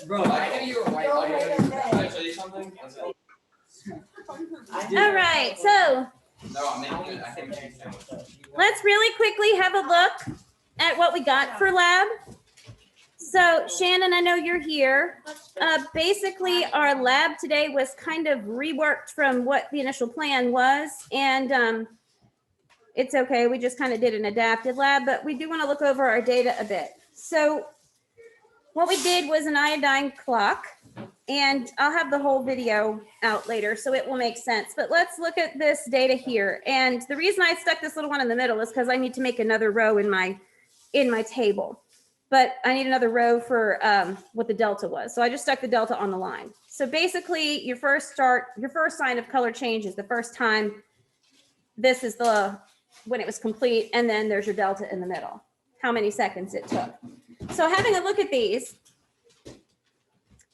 Bro, I can you a white light. Can I show you something? All right, so let's really quickly have a look at what we got for lab. So Shannon, I know you're here. Basically, our lab today was kind of reworked from what the initial plan was, and it's okay. We just kind of did an adapted lab, but we do want to look over our data a bit. So what we did was an iodine clock, and I'll have the whole video out later, so it will make sense. But let's look at this data here. And the reason I stuck this little one in the middle is because I need to make another row in my table. But I need another row for what the delta was. So I just stuck the delta on the line. So basically, your first sign of color change is the first time. This is when it was complete, and then there's your delta in the middle, how many seconds it took. So having a look at these,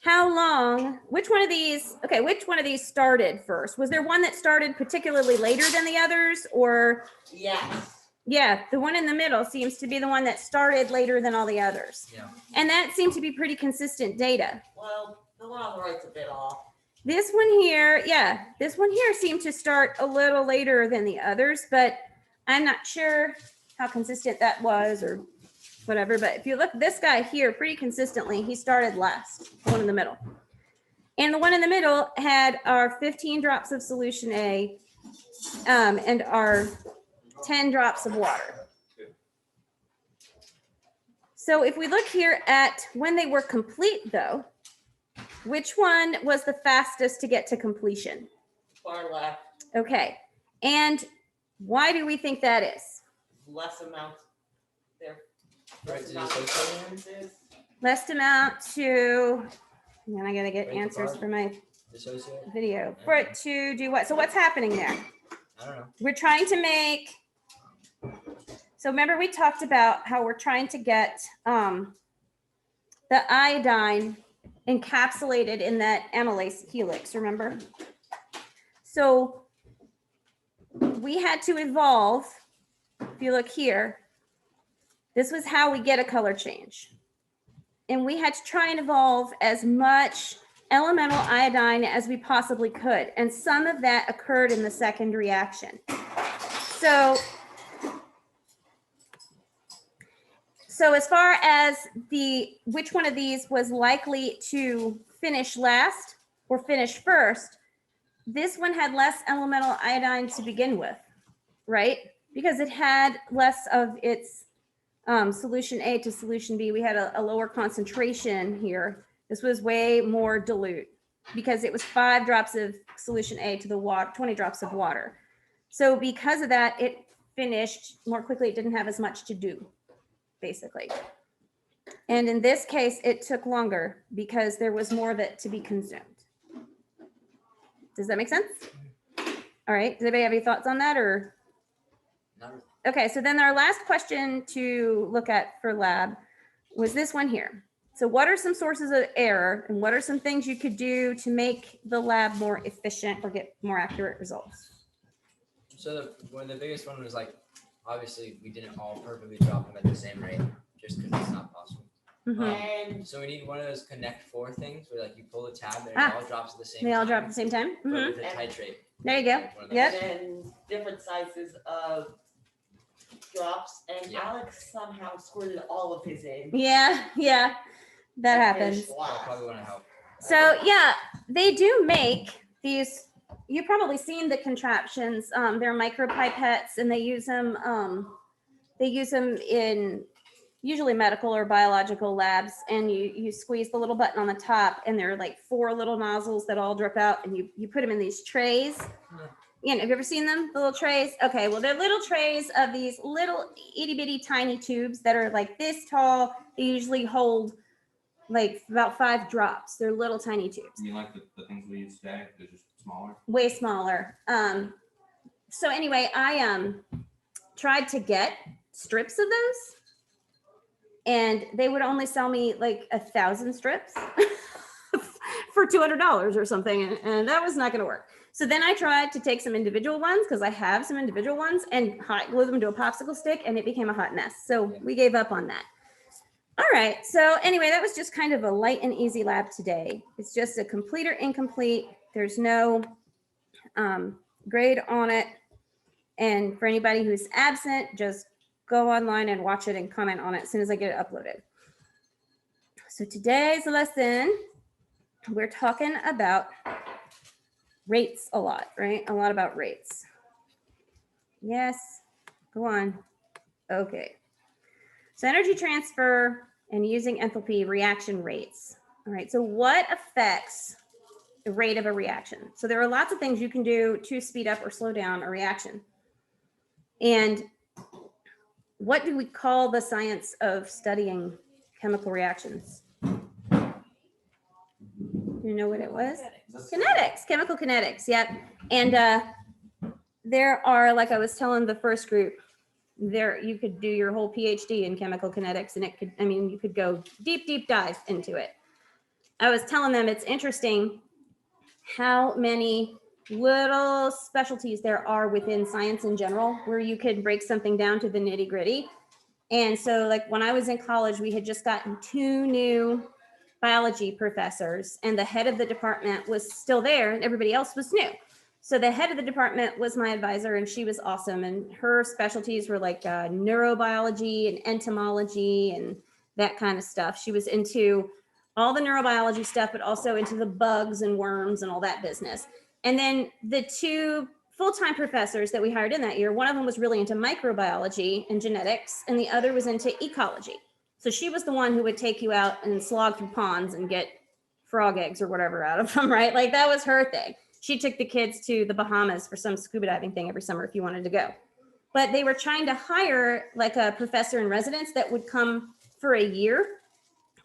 how long, which one of these started first? Was there one that started particularly later than the others, or? Yes. Yeah, the one in the middle seems to be the one that started later than all the others. Yeah. And that seemed to be pretty consistent data. Well, the one on the right's a bit off. This one here, yeah, this one here seemed to start a little later than the others, but I'm not sure how consistent that was or whatever. But if you look, this guy here, pretty consistently, he started last, the one in the middle. And the one in the middle had our 15 drops of solution A and our 10 drops of water. So if we look here at when they were complete, though, which one was the fastest to get to completion? Far left. Okay. And why do we think that is? Less amount there. Right, Less amount to, and then I gotta get answers for my video. For it to do what? So what's happening there? I don't know. We're trying to make, so remember we talked about how we're trying to get the iodine encapsulated in that amylase helix, remember? So we had to evolve, if you look here, this was how we get a color change. And we had to try and evolve as much elemental iodine as we possibly could. And some of that occurred in the second reaction. So as far as which one of these was likely to finish last or finish first, this one had less elemental iodine to begin with, right? Because it had less of its solution A to solution B. We had a lower concentration here. This was way more dilute because it was 5 drops of solution A to the water, 20 drops of water. So because of that, it finished more quickly. It didn't have as much to do, basically. And in this case, it took longer because there was more of it to be consumed. Does that make sense? All right. Does anybody have any thoughts on that, or? Not really. Okay, so then our last question to look at for lab was this one here. So what are some sources of error, and what are some things you could do to make the lab more efficient or get more accurate results? So the biggest one was, like, obviously we didn't all perfectly drop them at the same rate, just because it's not possible. Mm-hmm. So we need one of those Connect 4 things where, like, you pull the tab and it all drops at the same time. They all drop at the same time? But Mm-hmm. with a titrate. There you go. Yep. And different sizes of drops, and Yeah. Alex somehow squirted all of his in. Yeah, that happens. I'll probably want to help. So yeah, they do make these. You've probably seen the contraptions. They're micropipettes, and they use them. They use them in usually medical or biological labs, and you squeeze the little button on the top, and there are like 4 little nozzles that all drip out, and you put them in these trays. Yeah, have you ever seen them, the little trays? Okay, well, they're little trays of these little itty bitty tiny tubes that are like this tall. They usually hold like about 5 drops. They're little tiny tubes. You like the things we use today? They're just smaller. Way smaller. So anyway, I tried to get strips of those, and they would only sell me like 1,000 strips for $200 or something, and that was not going to work. So then I tried to take some individual ones, because I have some individual ones, and hot glue them to a popsicle stick, and it became a hot mess. So we gave up on that. All right. So anyway, that was just kind of a light and easy lab today. It's just a complete or incomplete. There's no grade on it. And for anybody who's absent, just go online and watch it and comment on it as soon as I get it uploaded. So today's lesson, we're talking about rates a lot, right? A lot about rates. Yes, go on. Okay. So energy transfer and using enthalpy reaction rates. All right, so what affects the rate of a reaction? So there are lots of things you can do to speed up or slow down a reaction. And what do we call the science of studying chemical reactions? You know what it was? Kinetics, chemical kinetics, yep. And there are, like I was telling the first group, there you could do your whole PhD in chemical kinetics, and it could, I mean, you could go deep dive into it. I was telling them it's interesting how many little specialties there are within science in general, where you could break something down to the nitty gritty. And so like when I was in college, we had just gotten 2 new biology professors, and the head of the department was still there and everybody else was new. So the head of the department was my advisor, and she was awesome. And her specialties were like neurobiology and entomology and that kind of stuff. She was into all the neurobiology stuff, but also into the bugs and worms and all that business. And then the 2 full-time professors that we hired in that year, one of them was really into microbiology and genetics, and the other was into ecology. So she was the one who would take you out and slog through ponds and get frog eggs or whatever out of them, right? Like that was her thing. She took the kids to the Bahamas for some scuba diving thing every summer if you wanted to go. But they were trying to hire like a professor in residence that would come for a year,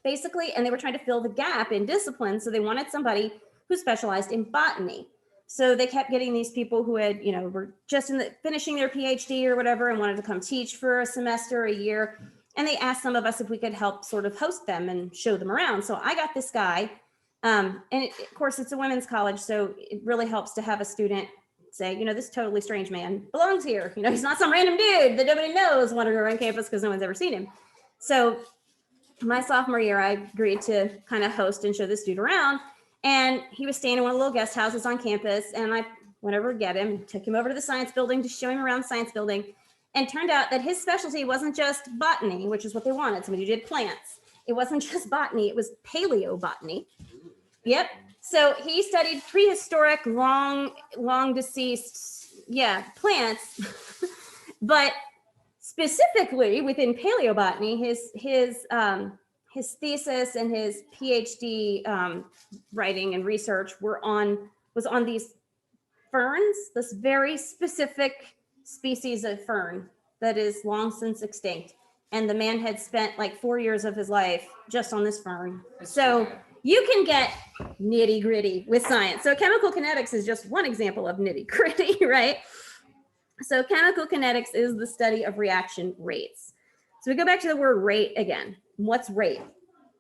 basically, and they were trying to fill the gap in discipline. So they wanted somebody who specialized in botany. So they kept getting these people who had, were just finishing their PhD or whatever and wanted to come teach for a semester, a year. And they asked some of us if we could help sort of host them and show them around. So I got this guy. And of course, it's a women's college, so it really helps to have a student say, this totally strange man belongs here. He's not some random dude that nobody knows wandering around campus because no one's ever seen him. So my sophomore year, I agreed to kind of host and show this dude around. And he was staying in one of the little guest houses on campus. And I went over to get him, took him over to the science building to show him around the science building. And turned out that his specialty wasn't just botany, which is what they wanted. Somebody who did plants. It wasn't just botany, it was paleobotany. Yep. So he studied prehistoric, long deceased, plants. But specifically within paleobotany, his thesis and his PhD writing and research was on these ferns, this very specific species of fern that is long since extinct. And the man had spent like 4 years of his life just on this fern. So you can get nitty gritty with science. So chemical kinetics is just one example of nitty gritty, right? So chemical kinetics is the study of reaction rates. So we go back to the word rate again. What's rate?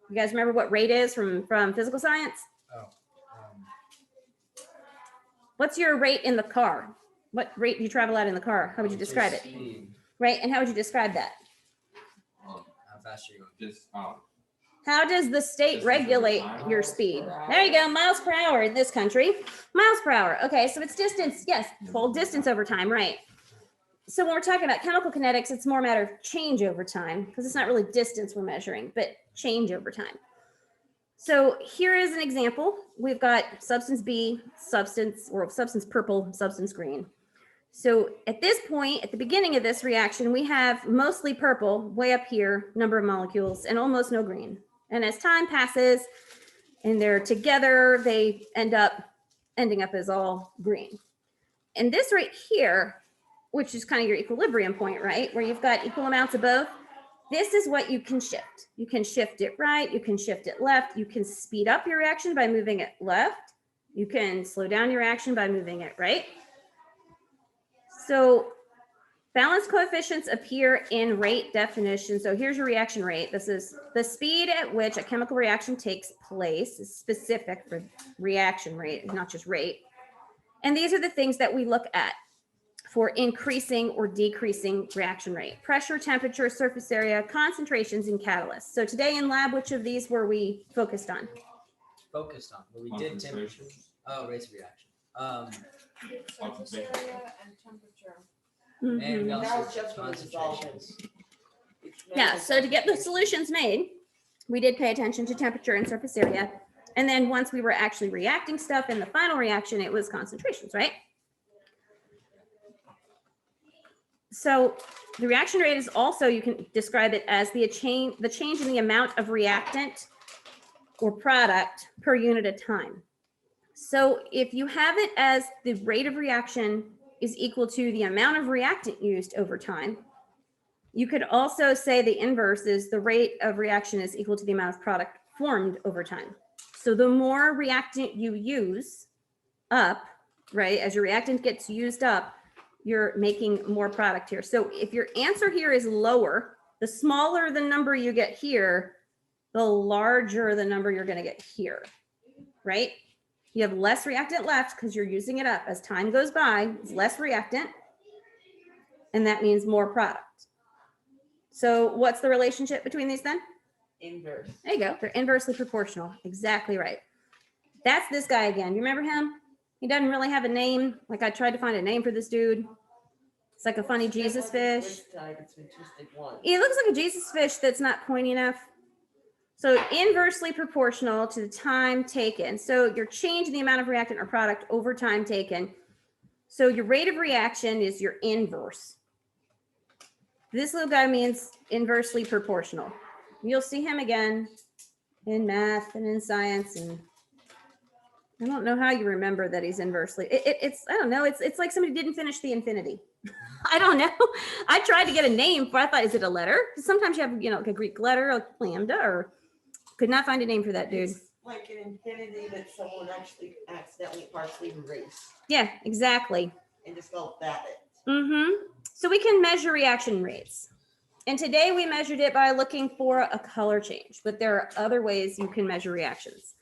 You guys remember what rate is from physical science? What's your rate in the car? What rate do you travel at in the car? How would you describe it? Speed. Right, and how would you describe that? How fast are you going? Just, How does the state regulate your speed? There you go, miles per hour in this country. Miles per hour. Okay, so it's distance. Yes, whole distance over time, right? So when we're talking about chemical kinetics, it's more a matter of change over time because it's not really distance we're measuring, but change over time. So here is an example. We've got substance B, substance purple, substance green. So at this point, at the beginning of this reaction, we have mostly purple, way up here, number of molecules, and almost no green. And as time passes and they're together, they ending up as all green. And this right here, which is kind of your equilibrium point, right? Where you've got equal amounts of both. This is what you can shift. You can shift it right, you can shift it left, you can speed up your reaction by moving it left, you can slow down your reaction by moving it right. So balance coefficients appear in rate definition. So here's your reaction rate. This is the speed at which a chemical reaction takes place. It's specific for reaction rate, not just rate. And these are the things that we look at. for increasing or decreasing reaction rate: pressure, temperature, surface area, concentrations, and catalysts. So today in lab, which of these were we focused on? Focused on, but we did temperature. Concentrations. Oh, rates of reaction. Surface area and temperature. And we Mhm. Now also it's just for the concentrations. It's Yeah, mainly so to get the concentration. solutions made, we did pay attention to temperature and surface area. And then once we were actually reacting stuff in the final reaction, it was concentrations, right? So the reaction rate is also, you can describe it as the change in the amount of reactant or product per unit of time. So if you have it as the rate of reaction is equal to the amount of reactant used over time, you could also say the inverse is the rate of reaction is equal to the amount of product formed over time. So the more reactant you use up, right, as your reactant gets used up, you're making more product here. So if your answer here is lower, the smaller the number you get here, the larger the number you're going to get here, right? You have less reactant left because you're using it up. As time goes by, it's less reactant, and that means more product. So what's the relationship between these then? Inverse. There you go. They're inversely proportional. Exactly right. That's this guy again. You remember him? He doesn't really have a name. Like, I tried to find a name for this dude. It's like a funny Jesus fish. This type, it's been twisted once. He looks like a Jesus fish that's not pointy enough. So inversely proportional to the time taken. So your change in the amount of reactant or product over time taken. So your rate of reaction is your inverse. This little guy means inversely proportional. You'll see him again in math and in science, and I don't know how you remember that he's inversely. It's I don't know. It's like somebody didn't finish the infinity. I don't know. I tried to get a name for. I thought, is it a letter? Sometimes you have like a Greek letter, like lambda, or could not find a name for that dude. It's like an infinity that someone actually accidentally partially erased Yeah, exactly. and just felt that it. So we can measure reaction rates. And today we measured it by looking for a color change, but there are other ways you can measure reactions.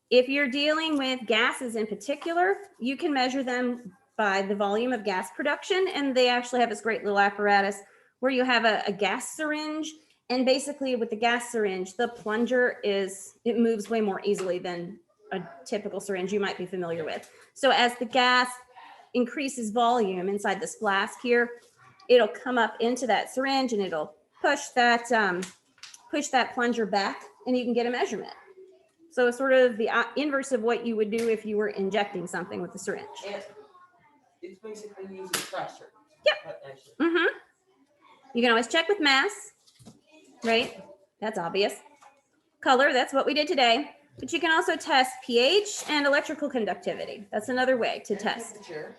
If you're dealing with gases in particular, you can measure them by the volume of gas production. And they actually have this great little apparatus where you have a gas syringe. And basically with the gas syringe, the plunger it moves way more easily than a typical syringe you might be familiar with. So as the gas increases volume inside this flask here, it'll come up into that syringe and it'll push that plunger back, and you can get a measurement. So it's sort of the inverse of what you would do if you were injecting something with the syringe. And it's basically using pressure. Yep. Actually. You can always check with mass, right? That's obvious. Color, that's what we did today. But you can also test pH and electrical conductivity. That's another way to test. Temperature.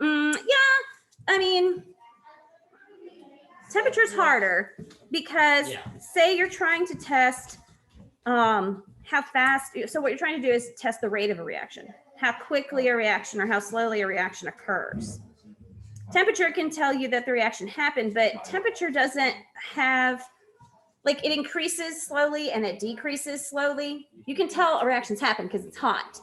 Yeah, I mean, temperature's harder because say you're trying to test how fast, so what you're trying to do is test the rate of a reaction, how quickly a reaction or how slowly a reaction occurs. Temperature can tell you that the reaction happened, but temperature doesn't have, like, it increases slowly and it decreases slowly. You can tell a reaction's happened because it's hot,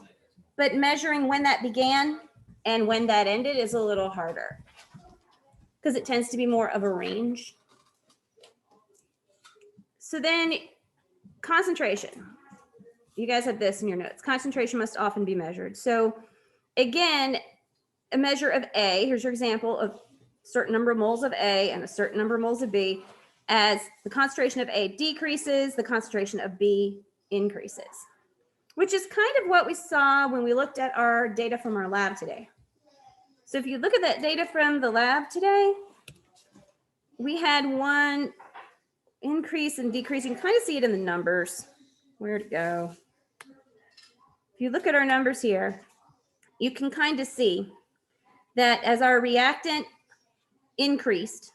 but measuring when that began and when that ended is a little harder because it tends to be more of a range. So then concentration. You guys have this in your notes. Concentration must often be measured. So again, a measure of A, here's your example of a certain number of moles of A and a certain number of moles of B. As the concentration of A decreases, the concentration of B increases, which is kind of what we saw when we looked at our data from our lab today. So if you look at that data from the lab today, we had one increase and decrease. You can kind of see it in the numbers. Where'd it go? If you look at our numbers here, you can kind of see that as our reactant increased,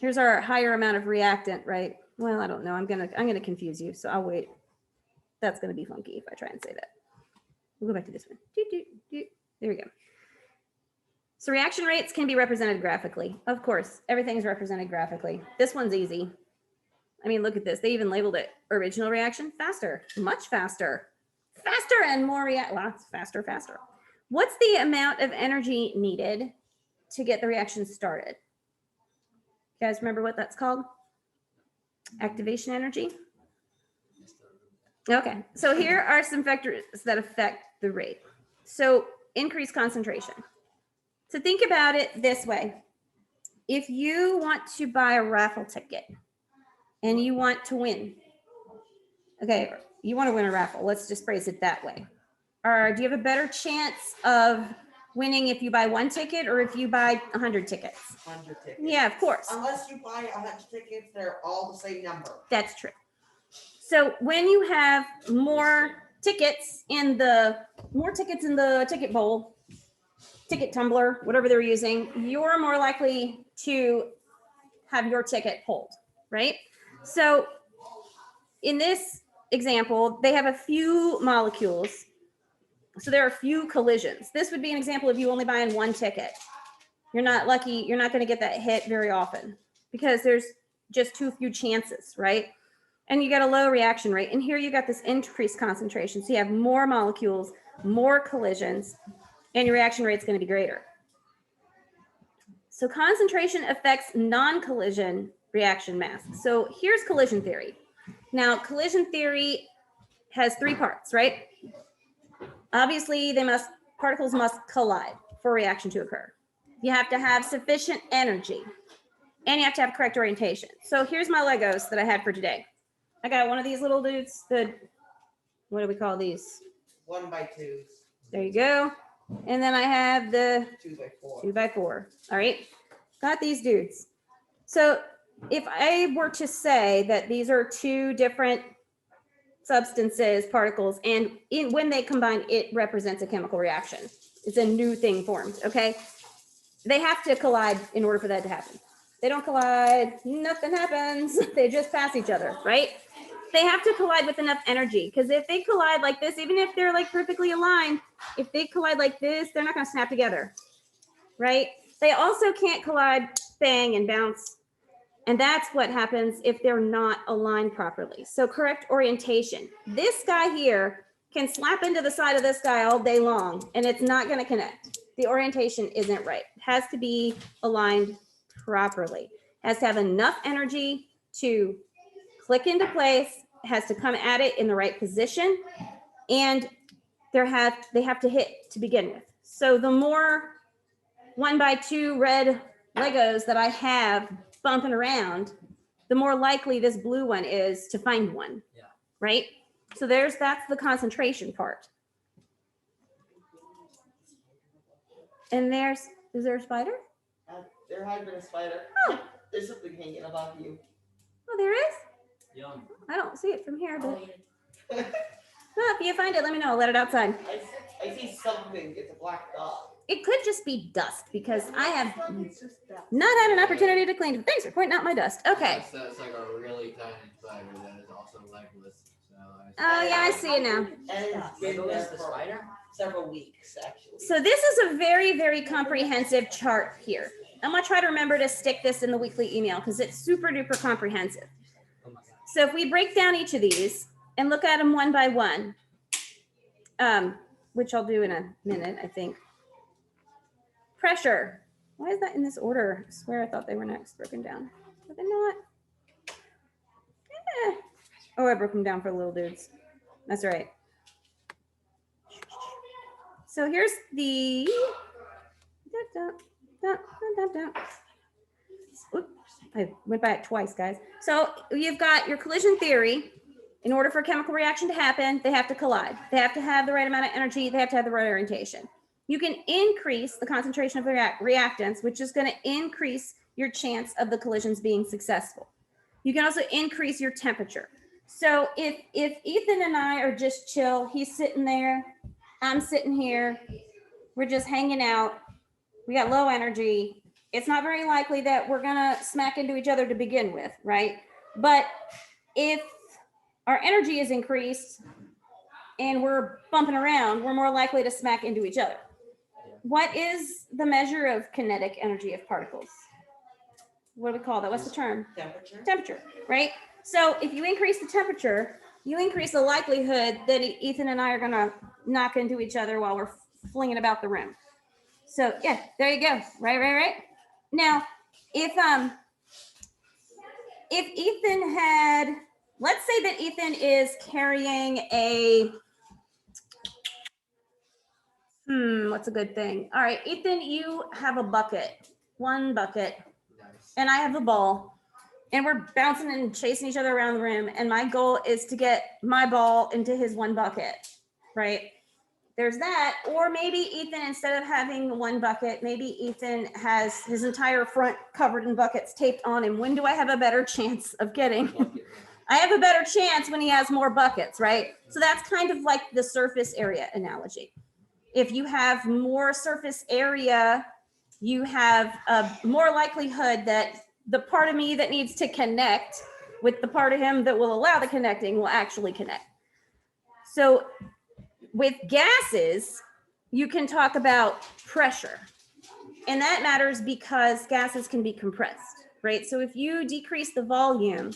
here's our higher amount of reactant, right? Well, I don't know. I'm gonna confuse you, so I'll wait. That's gonna be funky if I try and say that. We'll go back to this one. There we go. So reaction rates can be represented graphically. Of course, everything's represented graphically. This one's easy. I mean, look at this. They even labeled it original reaction, faster, much faster, faster and more faster. What's the amount of energy needed to get the reaction started. You guys remember what that's called? Activation energy. Okay, so here are some factors that affect the rate. So increased concentration. So think about it this way. If you want to buy a raffle ticket and you want to win, okay, you want to win a raffle, let's just phrase it that way. Or do you have a better chance of winning if you buy one ticket or if you buy 100 tickets? 100 tickets. Yeah, of course. Unless you buy 100 tickets, they're all the same number. That's true. So when you have more tickets in the ticket bowl, ticket tumbler, whatever they're using, you're more likely to have your ticket pulled, right? So in this example, they have a few molecules. So there are a few collisions. This would be an example of you only buying one ticket. You're not lucky. You're not going to get that hit very often because there's just too few chances, right? And you get a low reaction rate. And here you got this increased concentration. So you have more molecules, more collisions, and your reaction rate is going to be greater. So concentration affects non-collision reaction mass. So here's collision theory. Now, collision theory has three parts, right? Obviously, particles must collide for a reaction to occur. You have to have sufficient energy, and you have to have correct orientation. So here's my Legos that I had for today. I got one of these little dudes, what do we call these? 1x2s. There you go. And then I have the 2x4. 2x4. All right. Got these dudes. So if I were to say that these are two different substances, particles, and when they combine, it represents a chemical reaction. It's a new thing formed. Okay. They have to collide in order for that to happen. They don't collide, nothing happens. They just pass each other, right? They have to collide with enough energy, because if they collide like this, even if they're like perfectly aligned, if they collide like this, they're not going to snap together, right? They also can't collide, bang, and bounce. And that's what happens if they're not aligned properly. So correct orientation. This guy here can slap into the side of this guy all day long, and it's not going to connect. The orientation isn't right. It has to be aligned properly. It has to have enough energy to click into place, has to come at it in the right position, and they have to hit to begin with. So the more 1x2 red Legos that I have bumping around, the more likely this blue one is to find one. Yeah. Right? So that's the concentration part. And is there a spider? There had been a spider. Oh. There's something hanging above you. Oh, there is? Yum. I don't see it from here, but I if you find it, let me know. I'll let it outside. see something. It's a black dot. It could just be dust because I have not had an opportunity to clean it. Thanks for pointing out my dust. Okay. That's like a really tiny spider that is also legless. So Oh, yeah, I see it now. And it's been Legolas there the for spider? several weeks, actually. So this is a very, very comprehensive chart here. I'm going to try to remember to stick this in the weekly email because it's super duper comprehensive. Oh my god. So if we break down each of these and look at them one by one, which I'll do in a minute, I think. Pressure. Why is that in this order? I swear I thought they were next broken down. Are they not? Oh, I broke them down for the little dudes. That's right. So here's the... Oop, I went by it twice, guys. So you've got your collision theory. In order for a chemical reaction to happen, they have to collide. They have to have the right amount of energy. They have to have the right orientation. You can increase the concentration of the reactants, which is going to increase your chance of the collisions being successful. You can also increase your temperature. So if Ethan and I are just chill, he's sitting there, I'm sitting here, we're just hanging out, we got low energy, it's not very likely that we're going to smack into each other to begin with, right? But if our energy is increased and we're bumping around, we're more likely to smack into each other. What is the measure of kinetic energy of particles? What do we call that? What's the term? Temperature. Temperature, right? So if you increase the temperature, you increase the likelihood that Ethan and I are going to knock into each other while we're flinging about the room. So yeah, there you go. Right. Now, if Ethan had, let's say that Ethan is carrying a, what's a good thing? All right, Ethan, you have a bucket, one bucket, Nice. and I have a ball, and we're bouncing and chasing each other around the room. And my goal is to get my ball into his one bucket, right? There's that. Or maybe Ethan, instead of having one bucket, maybe Ethan has his entire front covered in buckets taped on him. When do I have a better chance of getting? I have a better chance when he has more buckets, right? So that's kind of like the surface area analogy. If you have more surface area, you have a more likelihood that the part of me that needs to connect with the part of him that will allow the connecting will actually connect. So with gases, you can talk about pressure. And that matters because gases can be compressed, right? So if you decrease the volume,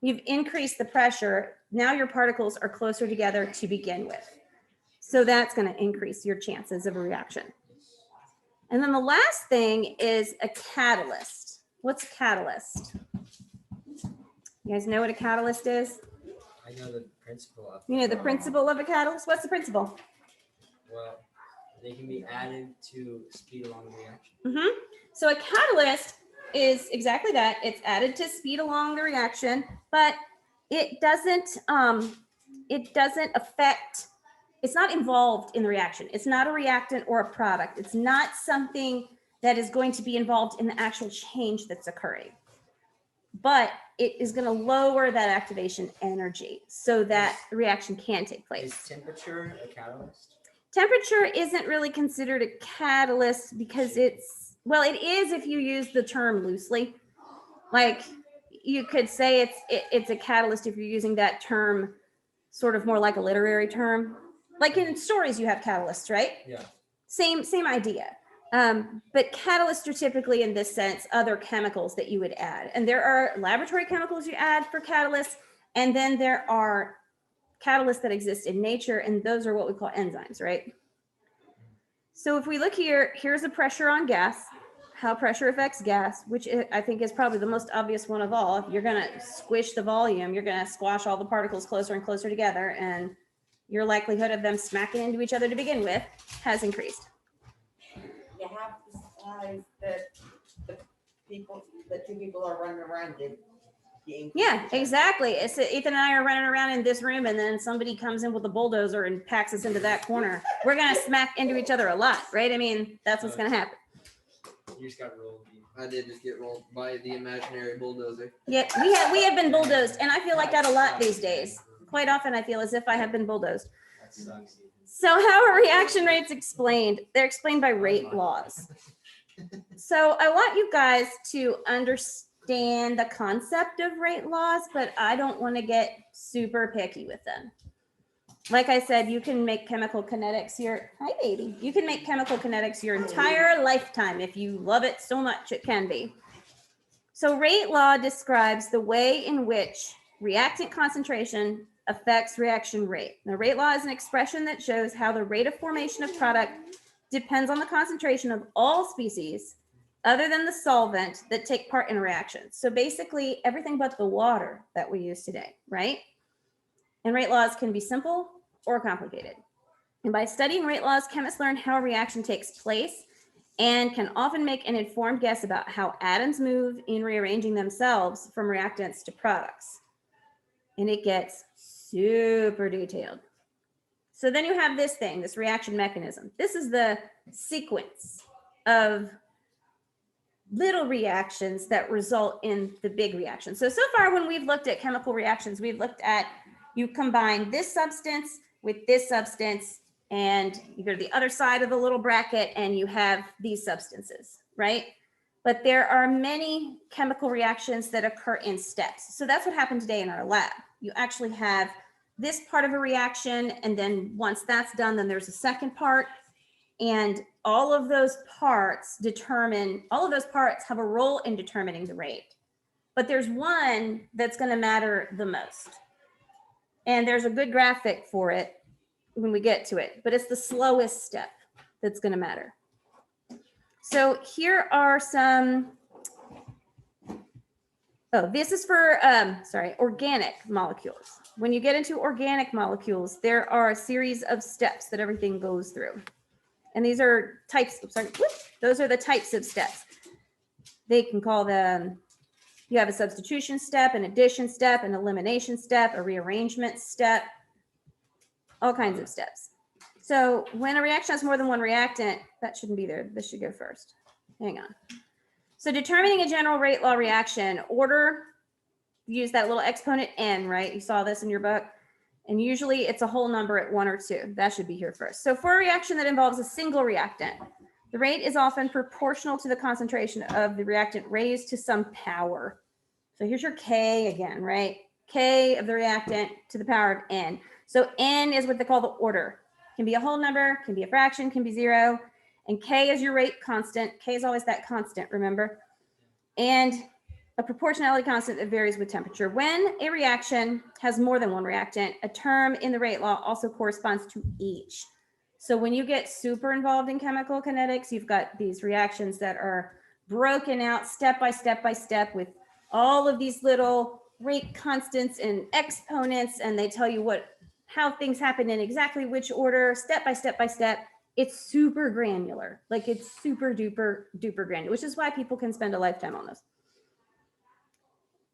you've increased the pressure. Now your particles are closer together to begin with. So that's going to increase your chances of a reaction. And then the last thing is a catalyst. What's a catalyst? You guys know what a catalyst is? I know the principle of. You know the principle of a catalyst? What's the principle? Well, they can be added to speed along the reaction. So a catalyst is exactly that. It's added to speed along the reaction, but it doesn't affect, it's not involved in the reaction. It's not a reactant or a product. It's not something that is going to be involved in the actual change that's occurring. But it is going to lower that activation energy so that the reaction can take place. Is temperature a catalyst? Temperature isn't really considered a catalyst because it's, well, it is if you use the term loosely. Like you could say it's a catalyst if you're using that term sort of more like a literary term. Like in stories you have catalysts, right? Yeah. Same idea. But catalysts are typically, in this sense, other chemicals that you would add. And there are laboratory chemicals you add for catalysts, and then there are catalysts that exist in nature, and those are what we call enzymes, right? So if we look here, here's the pressure on gas, how pressure affects gas, which I think is probably the most obvious one of all. If you're going to squish the volume, you're going to squash all the particles closer and closer together, and your likelihood of them smacking into each other to begin with has increased. You have the size that the two people are running around in. Yeah, exactly. It's Ethan and I are running around in this room, and then somebody comes in with a bulldozer and packs us into that corner. We're gonna smack into each other a lot, right? I mean, that's what's gonna happen. You just got rolled. I did just get rolled by the imaginary bulldozer. Yeah, we have been bulldozed, and I feel like that a lot these days. Quite often, I feel as if I have been bulldozed. That sucks. So how are reaction rates explained? They're explained by rate laws. So I want you guys to understand the concept of rate laws, but I don't want to get super picky with them. Like I said, you can make chemical kinetics hi baby. You can make chemical kinetics your entire lifetime. If you love it so much, it can be. So rate law describes the way in which reactant concentration affects reaction rate. The rate law is an expression that shows how the rate of formation of product depends on the concentration of all species other than the solvent that take part in a reaction. So basically everything but the water that we use today, right? And rate laws can be simple or complicated. And by studying rate laws, chemists learn how a reaction takes place and can often make an informed guess about how atoms move in rearranging themselves from reactants to products. And it gets super detailed. So then you have this thing, this reaction mechanism. This is the sequence of little reactions that result in the big reaction. So far when we've looked at chemical reactions, we've looked at you combine this substance with this substance, and you go to the other side of the little bracket and you have these substances, right? But there are many chemical reactions that occur in steps. So that's what happened today in our lab. You actually have this part of a reaction, and then once that's done, then there's a second part. And all of those parts have a role in determining the rate. But there's one that's going to matter the most. And there's a good graphic for it when we get to it, but it's the slowest step that's going to matter. So here are some, oh, this is for, organic molecules. When you get into organic molecules, there are a series of steps that everything goes through. And these are types, those are the types of steps. They can call them, you have a substitution step, an addition step, an elimination step, a rearrangement step, all kinds of steps. So when a reaction has more than one reactant, that shouldn't be there. This should go first. Hang on. So determining a general rate law reaction, order, use that little exponent n, right? You saw this in your book. And usually it's a whole number at 1 or 2. That should be here first. So for a reaction that involves a single reactant, the rate is often proportional to the concentration of the reactant raised to some power. So here's your K again, right? K of the reactant to the power of n. So n is what they call the order. Can be a whole number, can be a fraction, can be 0. And K is your rate constant. K is always that constant, remember? And a proportionality constant that varies with temperature. When a reaction has more than one reactant, a term in the rate law also corresponds to each. So when you get super involved in chemical kinetics, you've got these reactions that are broken out step by step by step with all of these little rate constants and exponents, and they tell you how things happen in exactly which order, step by step by step. It's super granular, like it's super duper granular, which is why people can spend a lifetime on this.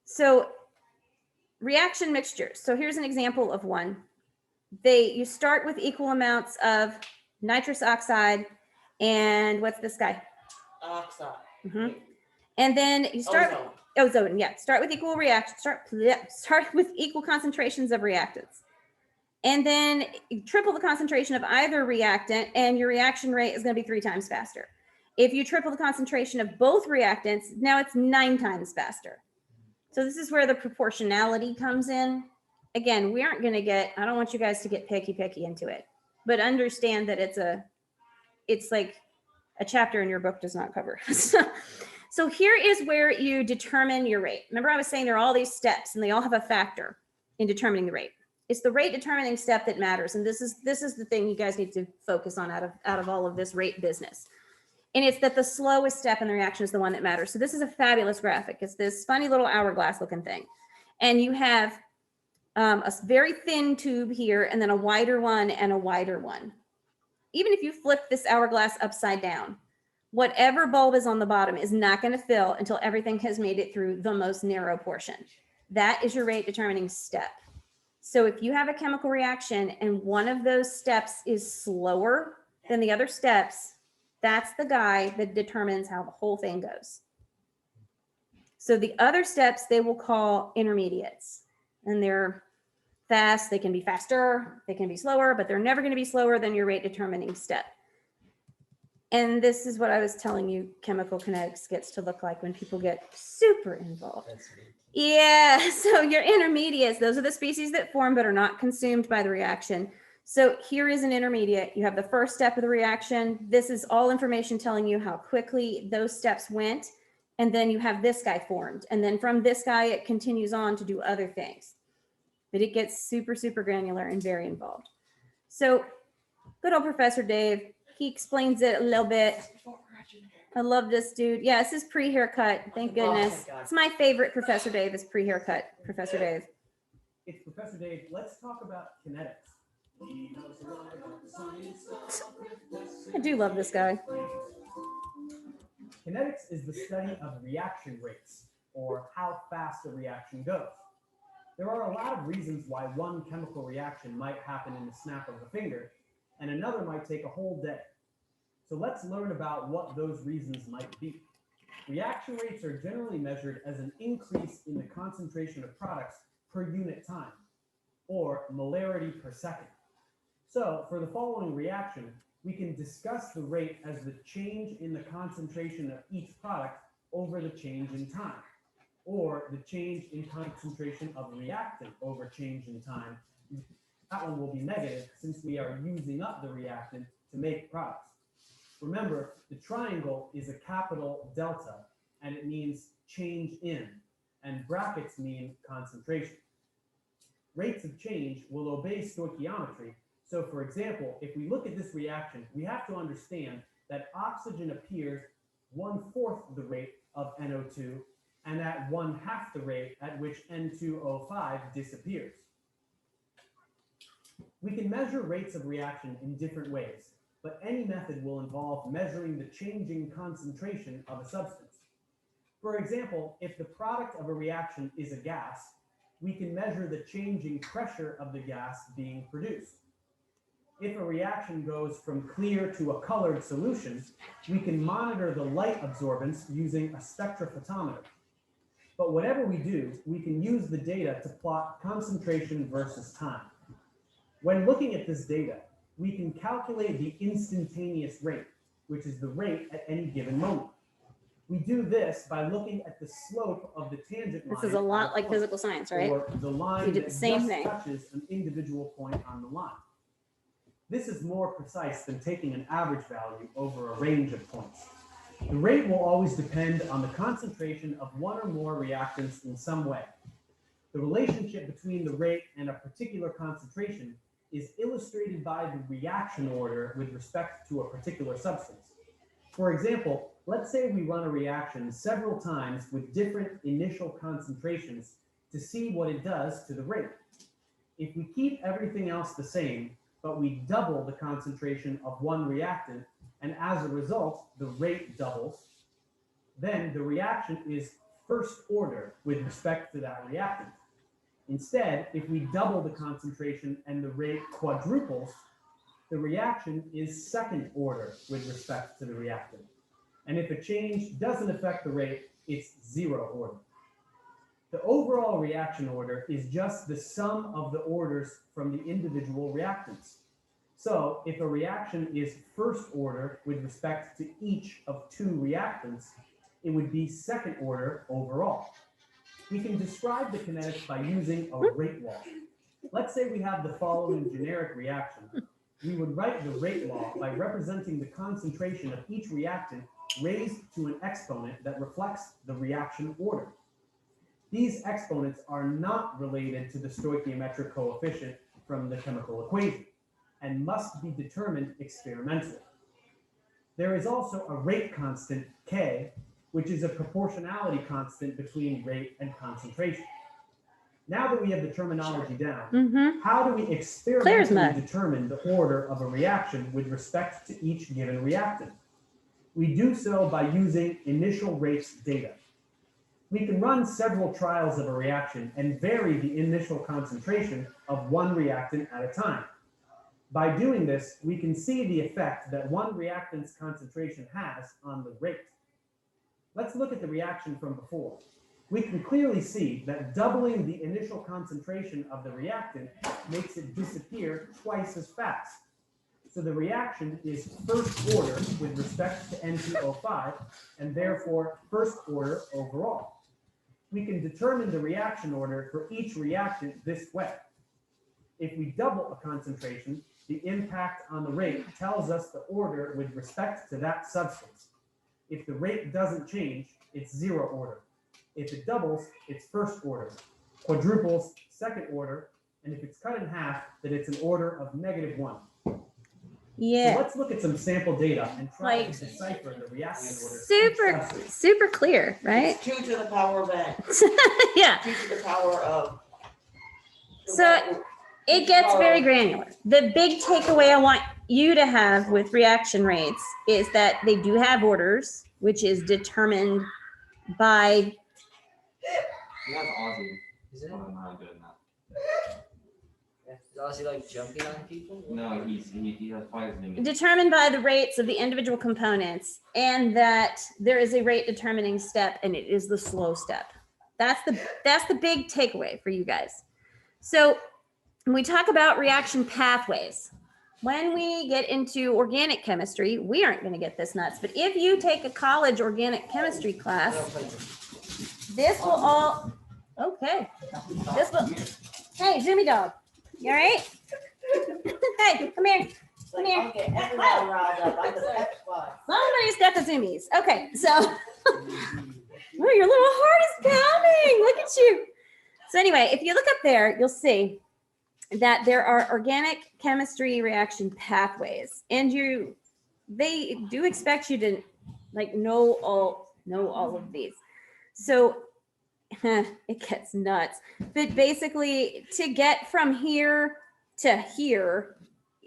So reaction mixtures. So here's an example of one. You start with equal amounts of nitrous oxide and what's this guy? Oxide. And then you start Ozone. ozone. Yeah, start with equal start with equal concentrations of reactants. And then you triple the concentration of either reactant and your reaction rate is going to be 3 times faster. If you triple the concentration of both reactants, now it's 9 times faster. So this is where the proportionality comes in. Again, we aren't going to I don't want you guys to get picky into it, but understand that it's like a chapter in your book does not cover. So here is where you determine your rate. Remember I was saying there are all these steps and they all have a factor in determining the rate. It's the rate determining step that matters. And this is the thing you guys need to focus on out of all of this rate business. And it's that the slowest step in the reaction is the one that matters. So this is a fabulous graphic. It's this funny little hourglass looking thing. And you have a very thin tube here and then a wider one and a wider one. Even if you flip this hourglass upside down, whatever bulb is on the bottom is not going to fill until everything has made it through the most narrow portion. That is your rate determining step. So if you have a chemical reaction and one of those steps is slower than the other steps, that's the guy that determines how the whole thing goes. So the other steps they will call intermediates, and they're fast. They can be faster, they can be slower, but they're never going to be slower than your rate determining step. And this is what I was telling you chemical kinetics gets to look like when people get super involved. That's neat. Yeah, so your intermediates, those are the species that form but are not consumed by the reaction. So here is an intermediate. You have the first step of the reaction. This is all information telling you how quickly those steps went. And then you have this guy formed. And then from this guy, it continues on to do other things. But it gets super granular and very involved. So good old Professor Dave, he explains it a little bit. I love this dude. Yeah, this is pre-haircut. Thank goodness. It's my favorite Professor Dave is pre-haircut, Professor Dave. It's Professor Dave. Let's talk about kinetics. I do love this guy. Kinetics is the study of reaction rates, or how fast a reaction goes. There are a lot of reasons why one chemical reaction might happen in the snap of a finger, and another might take a whole day. So let's learn about what those reasons might be. Reaction rates are generally measured as an increase in the concentration of products per unit time, or molarity per second. So for the following reaction, we can discuss the rate as the change in the concentration of each product over the change in time, or the change in concentration of reactant over change in time. That one will be negative since we are using up the reactant to make products. Remember, the triangle is a capital delta, and it means change in, and brackets mean concentration. Rates of change will obey stoichiometry. So for example, if we look at this reaction, we have to understand that oxygen appears 1/4 the rate of NO2 and at 1/2 the rate at which N2O5 disappears. We can measure rates of reaction in different ways, but any method will involve measuring the changing concentration of a substance. For example, if the product of a reaction is a gas, we can measure the changing pressure of the gas being produced. If a reaction goes from clear to a colored solution, we can monitor the light absorbance using a spectrophotometer. But whatever we do, we can use the data to plot concentration versus time. When looking at this data, we can calculate the instantaneous rate, which is the rate at any given moment. We do this by looking at the slope of the tangent line. This is a lot like point, physical science, right? or the line We did that the same just thing. touches an individual point on the line. This is more precise than taking an average value over a range of points. The rate will always depend on the concentration of one or more reactants in some way. The relationship between the rate and a particular concentration is illustrated by the reaction order with respect to a particular substance. For example, let's say we run a reaction several times with different initial concentrations to see what it does to the rate. If we keep everything else the same, but we double the concentration of one reactant, and as a result, the rate doubles, then the reaction is first order with respect to that reactant. Instead, if we double the concentration and the rate quadruples, the reaction is second order with respect to the reactant. And if a change doesn't affect the rate, it's zero order. The overall reaction order is just the sum of the orders from the individual reactants. So if a reaction is first order with respect to each of two reactants, it would be second order overall. We can describe the kinetics by using a rate law. Let's say we have the following generic reaction. We would write the rate law by representing the concentration of each reactant raised to an exponent that reflects the reaction order. These exponents are not related to the stoichiometric coefficient from the chemical equation and must be determined experimentally. There is also a rate constant, K, which is a proportionality constant between rate and concentration. Now that we have the terminology down, Mm-hmm. how do we Clear as experimentally mud. determine the order of a reaction with respect to each given reactant? We do so by using initial rates data. We can run several trials of a reaction and vary the initial concentration of one reactant at a time. By doing this, we can see the effect that one reactant's concentration has on the rate. Let's look at the reaction from before. We can clearly see that doubling the initial concentration of the reactant makes it disappear twice as fast. So the reaction is first order with respect to N2O5 and therefore first order overall. We can determine the reaction order for each reactant this way. If we double a concentration, the impact on the rate tells us the order with respect to that substance. If the rate doesn't change, it's zero order. If it doubles, it's first order. Quadruples, second order. And if it's cut in half, then it's an order of -1. So Yeah. let's look at some sample data and try Like, to decipher the reaction order. Super clear, right? It's 2 to the power of n, Yeah. 2 to the power of. So it gets very granular. The big takeaway I want you to have with reaction rates is that they do have orders, which is determined by, You have Ozzy, Isn't but it? I'm not good at that. Yeah. Is Ozzy like jumping on people? No, he has quite as many. determined by the rates of the individual components, and that there is a rate determining step, and it is the slow step. That's the big takeaway for you guys. So when we talk about reaction pathways, when we get into organic chemistry, we aren't going to get this nuts, but if you take a college organic chemistry class, this will all, okay, this will, hey, Jimmy dog, you all right? Hey, come here. It's like, Come here. okay, everybody riled up, I'm the X-Box. Somebody's got the zoomies. Okay, so, oh, your little heart is pounding. Look at you. So anyway, if you look up there, you'll see that there are organic chemistry reaction pathways, and they do expect you to Like know all of these. So it gets nuts. But basically, to get from here to here,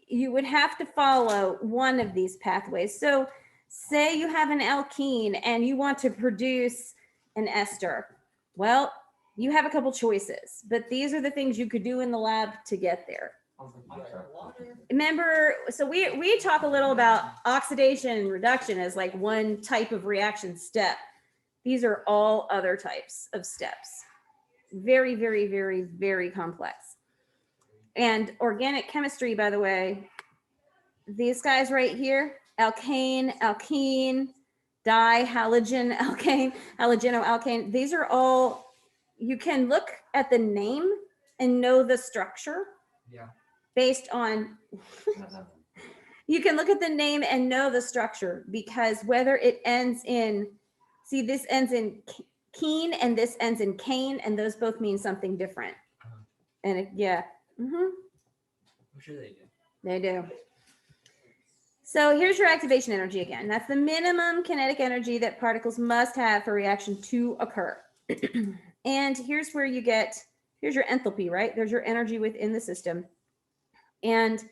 you would have to follow one of these pathways. So say you have an alkene and you want to produce an ester. Well, you have a couple choices, but these are the things you could do in the lab to get there. Remember, so we talk a little about oxidation and reduction as like one type of reaction step. These are all other types of steps. Very, very, very, very complex. And organic chemistry, by the way, these guys right here, alkane, alkene, dihalogen, alkane, halogenoalkane, these are all, you can look at the name and know the structure. Yeah. Based on, you can look at the name and know the structure, because whether it ends in, see, this ends in keen and this ends in cane, and those both mean something different. And it, yeah, I'm sure they do. they do. So here's your activation energy again. That's the minimum kinetic energy that particles must have for reaction to occur. And here's where you get, here's your enthalpy, right? There's your energy within the system. And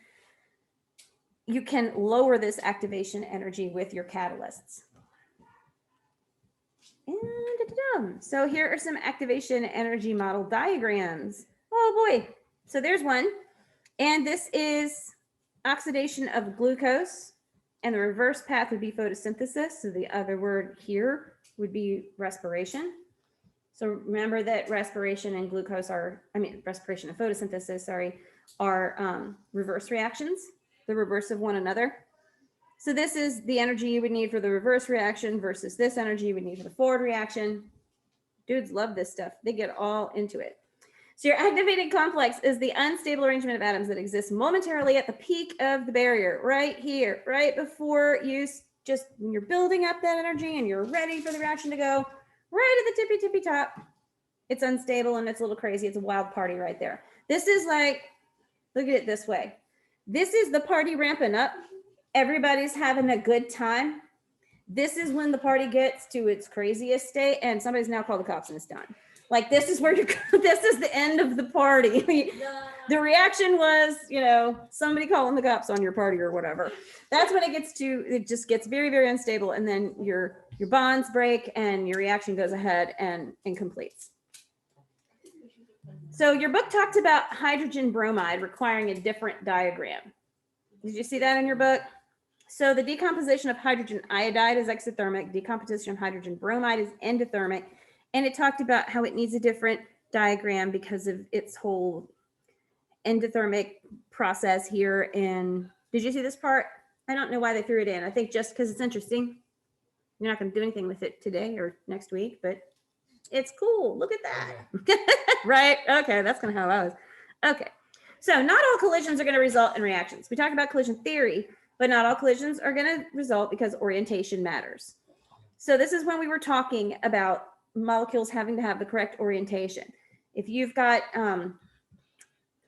you can lower this activation energy with your catalysts. And so here are some activation energy model diagrams. Oh boy. So there's one. And this is oxidation of glucose. And the reverse path would be photosynthesis. So the other word here would be respiration. So remember that respiration and glucose are, respiration and photosynthesis, sorry, are reverse reactions, the reverse of one another. So this is the energy you would need for the reverse reaction versus this energy you would need for the forward reaction. Dudes love this stuff. They get all into it. So your activated complex is the unstable arrangement of atoms that exists momentarily at the peak of the barrier, right here, right before you just, when you're building up that energy and you're ready for the reaction to go, right at the tippy top. It's unstable and it's a little crazy. It's a wild party right there. This is like, look at it this way. This is the party ramping up. Everybody's having a good time. This is when the party gets to its craziest state, and somebody's now called the cops and it's done. Like this is where this is the end of the party. The reaction was, somebody calling the cops on your party or whatever. That's when it just gets very, very unstable. And then your bonds break and your reaction goes ahead and completes. So your book talked about hydrogen bromide requiring a different diagram. Did you see that in your book? So the decomposition of hydrogen iodide is exothermic. Decomposition of hydrogen bromide is endothermic. And it talked about how it needs a different diagram because of its whole endothermic process here. And did you see this part? I don't know why they threw it in. I think just because it's interesting. You're not going to do anything with it today or next week, but it's cool. Look at that. Right? Okay, that's kind of how I was. Okay. So not all collisions are going to result in reactions. We talked about collision theory, but not all collisions are going to result because orientation matters. So this is when we were talking about molecules having to have the correct orientation. If you've got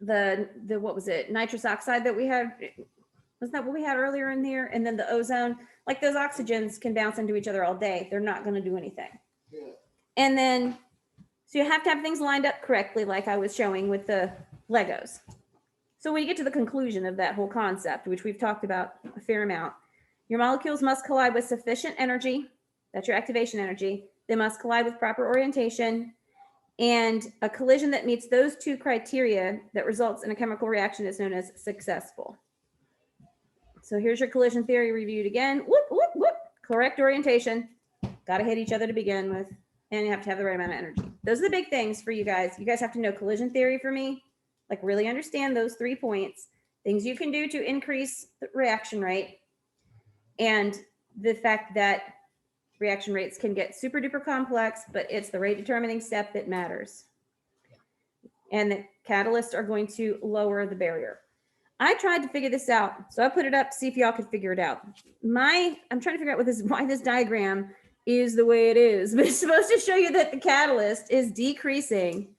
the what was it, nitrous oxide that we had, wasn't that what we had earlier in here? And then the ozone, like those oxygens can bounce into each other all day. They're not going to do anything. Yeah. And then, so you have to have things lined up correctly, like I was showing with the Legos. So when you get to the conclusion of that whole concept, which we've talked about a fair amount, your molecules must collide with sufficient energy. That's your activation energy. They must collide with proper orientation. And a collision that meets those two criteria that results in a chemical reaction is known as successful. So here's your collision theory reviewed again. Whoop, whoop, whoop. Correct orientation. Got to hit each other to begin with. And you have to have the right amount of energy. Those are the big things for you guys. You guys have to know collision theory for me. Like really understand those 3 points. Things you can do to increase the reaction rate. And the fact that reaction rates can get super duper complex, but it's the rate determining step that matters. And the catalysts are going to lower the barrier. I tried to figure this out. So I put it up to see if y'all could figure it out. I'm trying to figure out why this diagram is the way it is, but it's supposed to show you that the catalyst is decreasing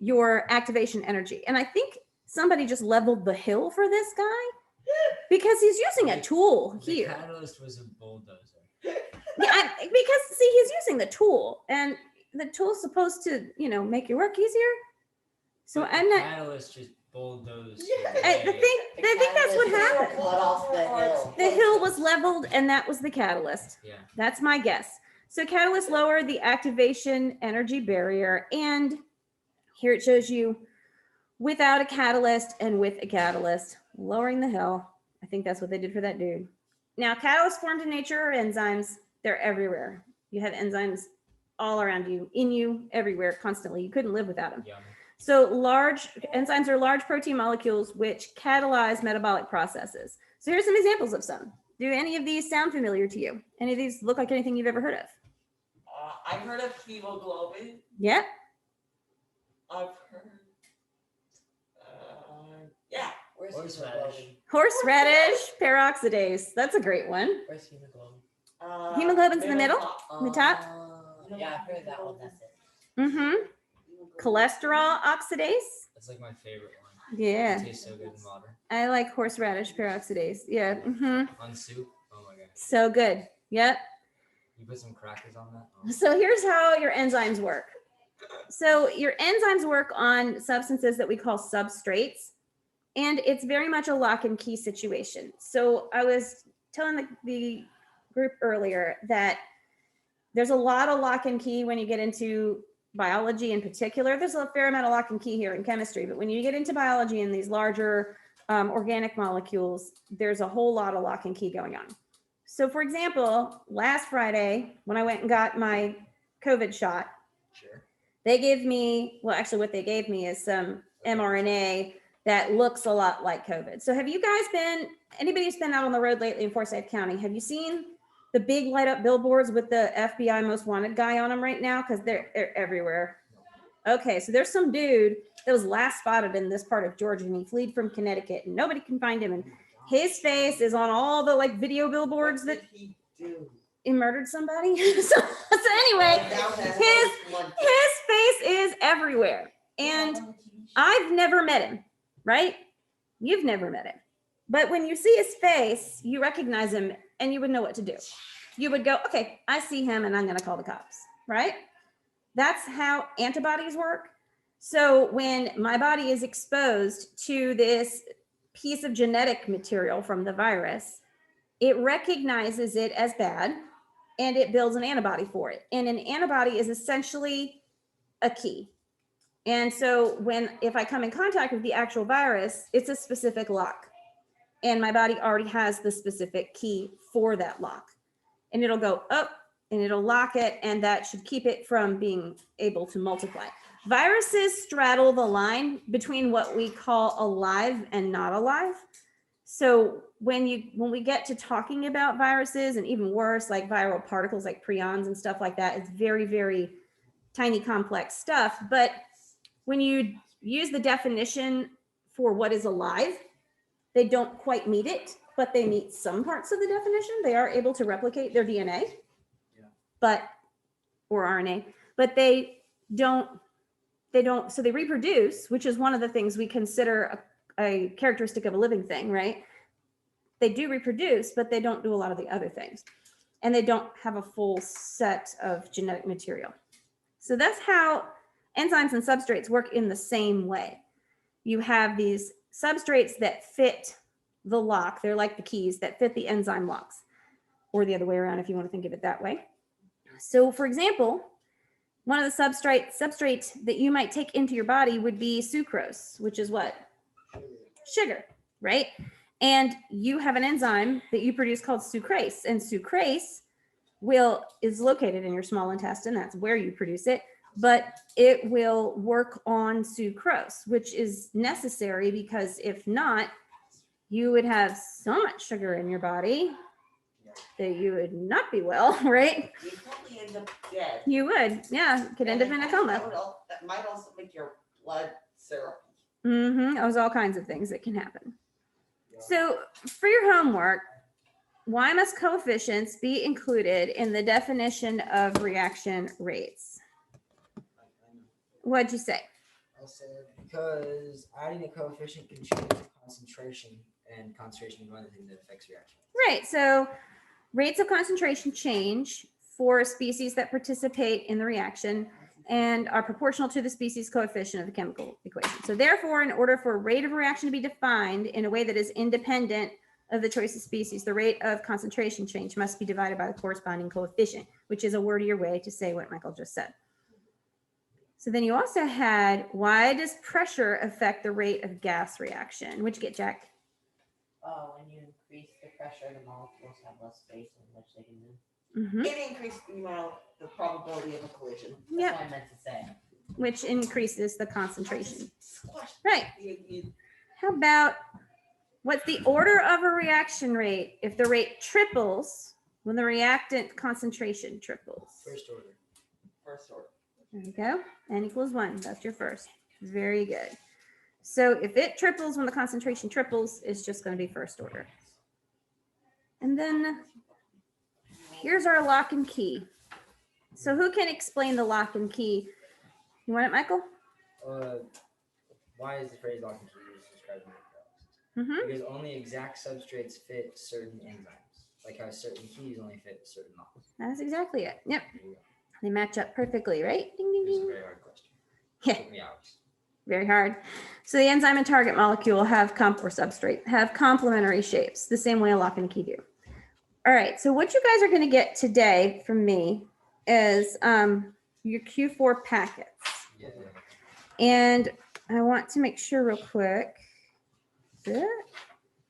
your activation energy. And I think somebody just leveled the hill for this guy because he's using a tool here. The catalyst was a bulldozer. Because see, he's using the tool, and the tool's supposed to, make your work easier. So But I'm the not. Catalyst just bulldozed. I think that's what happened. Cut off the hill. The hill was leveled, and that was the catalyst. Yeah. That's my guess. So catalyst lowered the activation energy barrier, and here it shows you without a catalyst and with a catalyst, lowering the hill. I think that's what they did for that dude. Now, catalysts formed in nature are enzymes. They're everywhere. You have enzymes all around you, in you, everywhere, constantly. You couldn't live without them. Yum. So large enzymes are large protein molecules which catalyze metabolic processes. So here's some examples of some. Do any of these sound familiar to you? Any of these look like anything you've ever heard of? I've heard of hemoglobin. Yeah. I've heard. Yeah. Where's Horseradish. Horseradish peroxidase. That's a great one. Where's hemoglobin? Hemoglobin's in the middle? The top? Yeah, I've heard that one. That's it. Mm-hmm. Cholesterol oxidase. That's like my favorite one. Yeah. It tastes so good in water. I like horseradish peroxidase. Yeah. Mm-hmm. On soup. Oh my god. So good. Yep. You put some crackers on that. Oh. So here's how your enzymes work. So your enzymes work on substances that we call substrates, and it's very much a lock and key situation. So I was telling the group earlier that there's a lot of lock and key when you get into biology in particular. There's a fair amount of lock and key here in chemistry, but when you get into biology and these larger organic molecules, there's a whole lot of lock and key going on. So for example, last Friday, when I went and got my COVID shot, Sure. they gave me, well, actually what they gave me is some mRNA that looks a lot like COVID. So have you guys anybody who's been out on the road lately in Forsyth County, have you seen the big light up billboards with the FBI most wanted guy on them right now? Because they're everywhere. Okay, so there's some dude that was last spotted in this part of Georgia, and he fled from Connecticut, and nobody can find him. And his face is on all the like video billboards that he do? he murdered somebody. so anyway, his face is everywhere. And I've never met him, right? You've never met him. But when you see his face, you recognize him and you would know what to do. You would go, okay, I see him and I'm going to call the cops, right? That's how antibodies work. So when my body is exposed to this piece of genetic material from the virus, it recognizes it as bad and it builds an antibody for it. And an antibody is essentially a key. And so if I come in contact with the actual virus, it's a specific lock. And my body already has the specific key for that lock. And it'll go up and it'll lock it, and that should keep it from being able to multiply. Viruses straddle the line between what we call alive and not alive. So when we get to talking about viruses, and even worse, like viral particles like prions and stuff like that, it's very, very tiny, complex stuff. But when you use the definition for what is alive, they don't quite meet it, but they meet some parts of the definition. They are able to replicate their DNA, or RNA, but they don't, so they reproduce, which is one of the things we consider a characteristic of a living thing, right? They do reproduce, but they don't do a lot of the other things. And they don't have a full set of genetic material. So that's how enzymes and substrates work in the same way. You have these substrates that fit the lock. They're like the keys that fit the enzyme locks, or the other way around if you want to think of it that way. So for example, one of the substrates that you might take into your body would be sucrose, which is what? Sugar, right? And you have an enzyme that you produce called sucrase, and sucrase is located in your small intestine. That's where you produce it, but it will work on sucrose, which is necessary because if not, you would have so much sugar in your body that you would not be well, right? You probably end up dead. You would, yeah, could end up in a coma. That might also make your blood syrupy. There's all kinds of things that can happen. So for your homework, why must coefficients be included in the definition of reaction rates? What'd you say? I said because adding a coefficient can change the concentration, and concentration is one of the things that affects reaction. Right. So rates of concentration change for species that participate in the reaction and are proportional to the species coefficient of the chemical equation. So therefore, in order for a rate of reaction to be defined in a way that is independent of the choice of species, the rate of concentration change must be divided by the corresponding coefficient, which is a wordier way to say what Michael just said. So then you also had, why does pressure affect the rate of gas reaction? What'd you get, Jack? Oh, when you increase the pressure, the molecules have less space in which they can move. Mm-hmm. It increased, the probability of a collision. That's Yep. what I meant to say. Which increases the concentration. Squash. Right. How about, what's the order of a reaction rate if the rate triples when the reactant concentration triples? First order. First order. There you go. N equals 1. That's your first. Very good. So if it triples when the concentration triples, it's just going to be first order. And then here's our lock and key. So who can explain the lock and key? You want it, Michael? Why is the phrase lock and key used to describe microelectronics? Mm-hmm. Because only exact substrates fit certain enzymes, like how certain keys only fit certain locks. That's exactly it. Yep. There you go. They match up perfectly, right? Ding, ding, This is a ding. very hard question. Yeah. Took me hours. Very hard. So the enzyme and target molecule have or substrate have complementary shapes, the same way a lock and a key do. All right. So what you guys are going to get today from me is your Q4 packets. Yeah. And I want to make sure real quick that,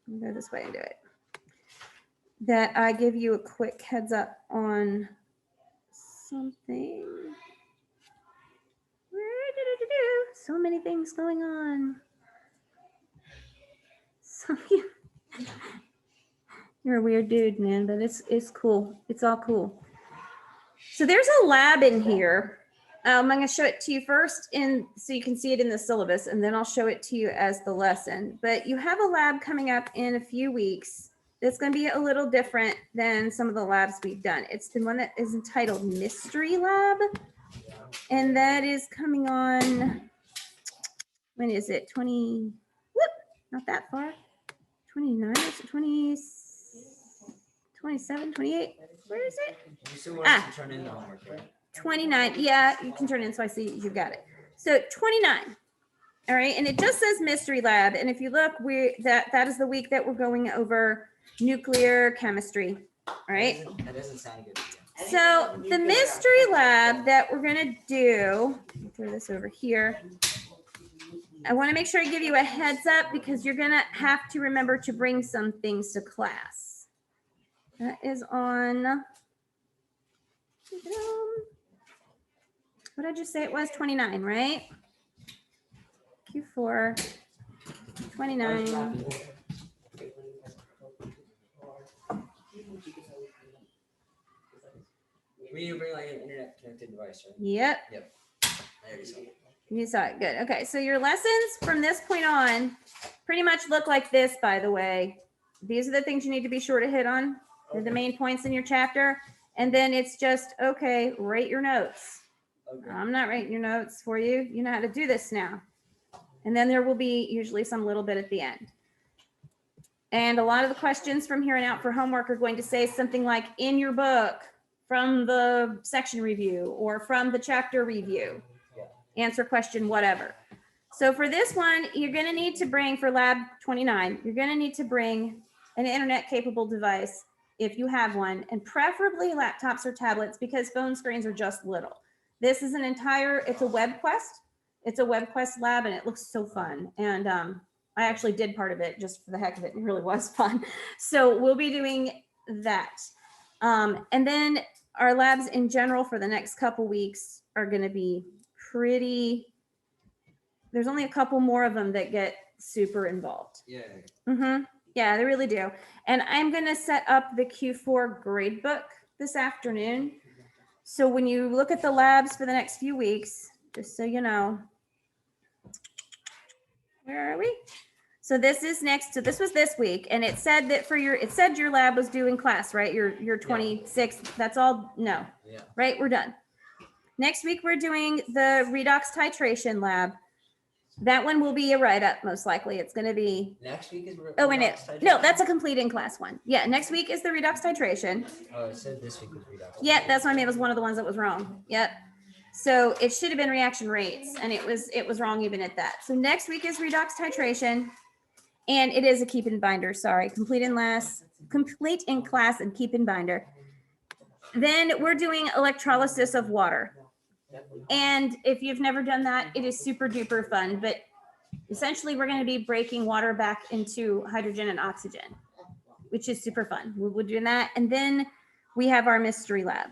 I'll go this way and do it, that I give you a quick heads up on something. So many things going on. So you're a weird dude, man, but it's cool. It's all cool. So there's a lab in here. I'm going to show it to you first so you can see it in the syllabus, and then I'll show it to you as the lesson. But you have a lab coming up in a few weeks that's going to be a little different than some of the labs we've done. It's the one that is entitled Mystery Lab, and that is coming on, when is it? 20, whoop, not that far. 29, is it 20, 27, 28? Where is it? You still want us to turn in the homework, right? 29. Yeah, you can turn in so I see you got it. So 29. All right, and it just says Mystery Lab, and if you look, that is the week that we're going over nuclear chemistry. All right. That doesn't sound good. So the Mystery Lab that we're gonna do, let me throw this over here. I want to make sure I give you a heads up because you're gonna have to remember to bring some things to class. That is on. What did I just say it was? 29, right? Q4, 29. We need to bring like an internet connected device, right? Yep, I already saw it. you saw it. Good. Okay, so your lessons from this point on pretty much look like this, by the way. These are the things you need to be sure to hit on. They're the main points in your chapter. And then it's just, okay, write your notes. Okay. I'm not writing your notes for you. You know how to do this now. And then there will be usually some little bit at the end. And a lot of the questions from here on out for homework are going to say something like in your book, from the section review or from the chapter review, answer question, whatever. So for this one, you're going to need to bring, for lab 29, you're going to need to bring an internet capable device if you have one, and preferably laptops or tablets because phone screens are just little. This is it's a WebQuest. It's a WebQuest lab and it looks so fun. And I actually did part of it just for the heck of it. It really was fun. So we'll be doing that. And then our labs in general for the next couple weeks are going to be there's only a couple more of them that get super involved. Yeah. Yeah, they really do. And I'm going to set up the Q4 grade book this afternoon. So when you look at the labs for the next few weeks, just so you know, where are we? So this is next. So this was this week, and it said that it said your lab was due in class, right? Your 26th. That's all. No. Yeah. Right. We're done. Next week we're doing the redox titration lab. That one will be a write-up, most likely. It's gonna be, Next week is. oh, and redox no, titration? that's a complete in class one. Yeah, next week is the redox titration. Oh, it said this week was redox. Yeah, that's why it was one of the ones that was wrong. Yep. So it should have been reaction rates, and it was wrong even at that. So next week is redox titration, and it is a keep in binder. Sorry, complete in class and keep in binder. Then we're doing electrolysis of water, and if you've never done that, it is super duper fun. But essentially, we're going to be breaking water back into hydrogen and oxygen, which is super fun. We'll do that, and then we have our mystery lab.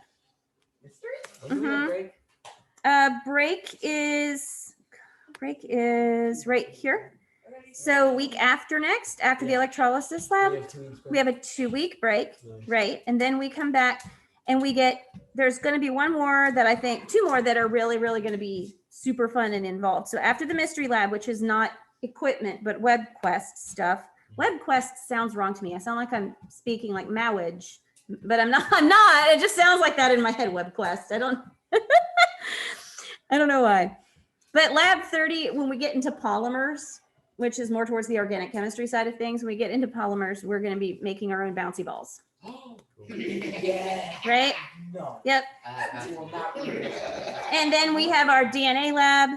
When do we have break? Break is right here. So week after next, after the electrolysis We lab, have 2 weeks. we have a 2-week break, right? And then we come back and there's going to be one more that I think, 2 more that are really, really going to be super fun and involved. So after the mystery lab, which is not equipment, but WebQuest stuff. WebQuest sounds wrong to me. I sound like I'm speaking like Mowage, but I'm not. It just sounds like that in my head, WebQuest. I don't know why. But lab 30, when we get into polymers, which is more towards the organic chemistry side of things, when we get into polymers, we're going to be making our own bouncy balls. Yeah. Right? No. Yep. You will not read it. And then we have our DNA lab.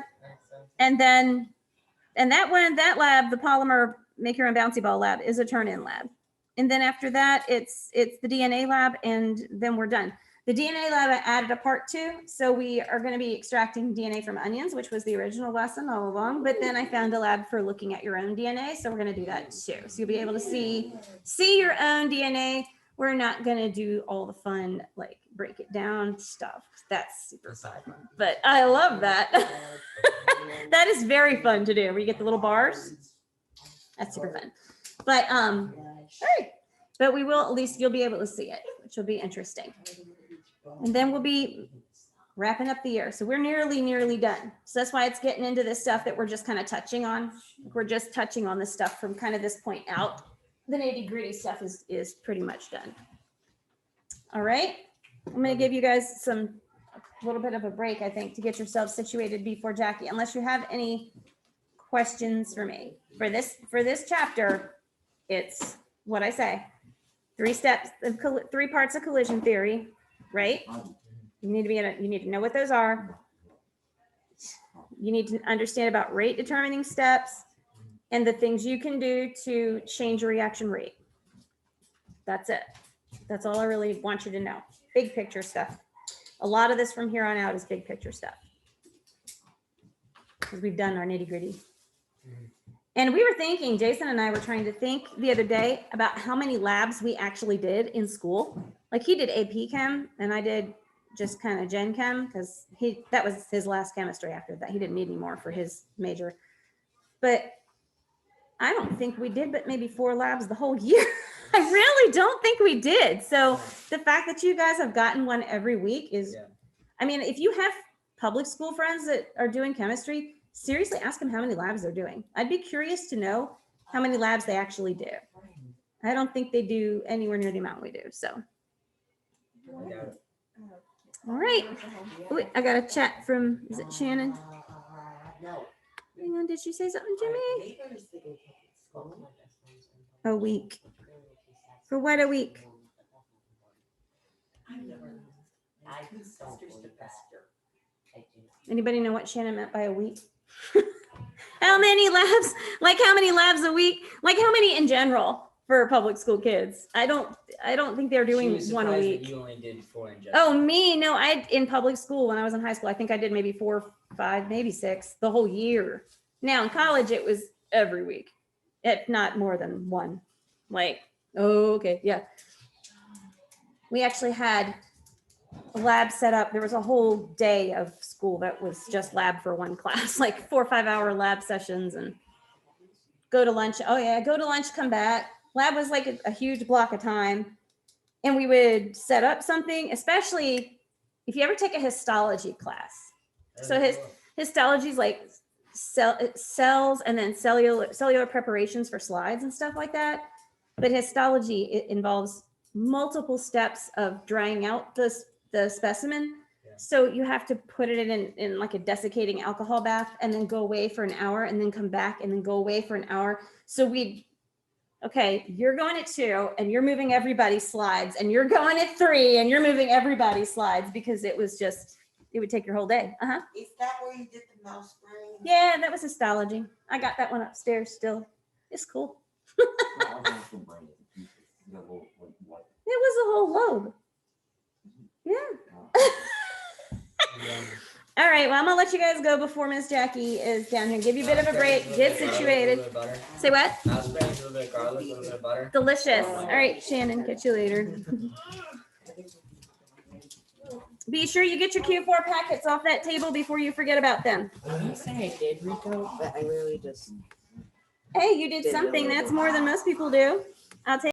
And that lab, the polymer make your own bouncy ball lab, is a turn-in lab. And then after that, it's the DNA lab, and then we're done. The DNA lab I added a part 2. So we are going to be extracting DNA from onions, which was the original lesson all along. But then I found a lab for looking at your own DNA. So we're going to do that too. So you'll be able to see your own DNA. We're not going to do all the fun, like break it down stuff. That's super fun. But I love that. That is very fun to do, where you get the little bars. That's super fun. But all right. But we will, at least you'll be able to see it, which will be interesting. And then we'll be wrapping up the year. So we're nearly done. So that's why it's getting into this stuff that we're just kind of touching on. We're just touching on this stuff from kind of this point out. The nitty-gritty stuff is pretty much done. All right. I'm going to give you guys a little bit of a break, I think, to get yourselves situated before Jackie, unless you have any questions for me. For this chapter, it's what I say. 3 steps, 3 parts of collision theory, right? You need to know what those are. You need to understand about rate determining steps and the things you can do to change your reaction rate. That's it. That's all I really want you to know. Big picture stuff. A lot of this from here on out is big picture stuff, because we've done our nitty gritty. And we were thinking, Jason and I were trying to think the other day about how many labs we actually did in school. Like he did AP Chem and I did just kind of Gen Chem, because that was his last chemistry after that. He didn't need any more for his major. But I don't think we did but maybe 4 labs the whole year. I really don't think we did. So the fact that you guys have gotten one every week is, I mean, if you have public school friends that are doing chemistry, seriously ask them how many labs they're doing. I'd be curious to know how many labs they actually do. I don't think they do anywhere near the amount we do. So, all right. Ooh, I got a chat from, is it Shannon? No. Hang on, did she say something to me? A week. For what a week? Anybody know what Shannon meant by a week? How many labs? Like how many labs a week? Like how many in general for public school kids? I don't think they're doing one a week. You only did 4 in general. Oh, me? No, in public school when I was in high school, I think I did maybe 4, 5, maybe 6 the whole year. Now in college, it was every week, if not more than 1. Like, oh, okay, yeah. We actually had a lab set up. There was a whole day of school that was just lab for one class, like 4 or 5 hour lab sessions, and go to lunch. Oh yeah, go to lunch, come back. Lab was like a huge block of time. And we would set up something, especially if you ever take a histology class. So histology is like cells and then cellular preparations for slides and stuff like that. But histology, it involves multiple steps of drying out the specimen So you have to put it in like a desiccating alcohol bath and then go away for an hour and then come back and then go away for an hour. So okay, you're going at 2 and you're moving everybody's slides, and you're going at 3 and you're moving everybody's slides, because it would take your whole day. Uh-huh. Is that where you did the mouse spring? Yeah, that was histology. I got that one upstairs still. It's cool. Not all the actual brain is a piece. It's a little, like, what? It was a whole lobe. Yeah. All right, well, I'm gonna let you guys go before Miss Jackie is down here. Give you a bit of a break, get situated. Say what? House spray, a little bit of garlic, a little bit of butter. Delicious. All right, Shannon, catch you later. Be sure you get your Q4 packets off that table before you forget about them. I'm saying I did, Rico, but I really just. Hey, you did Did something. really That's good. more than most people do. I'll take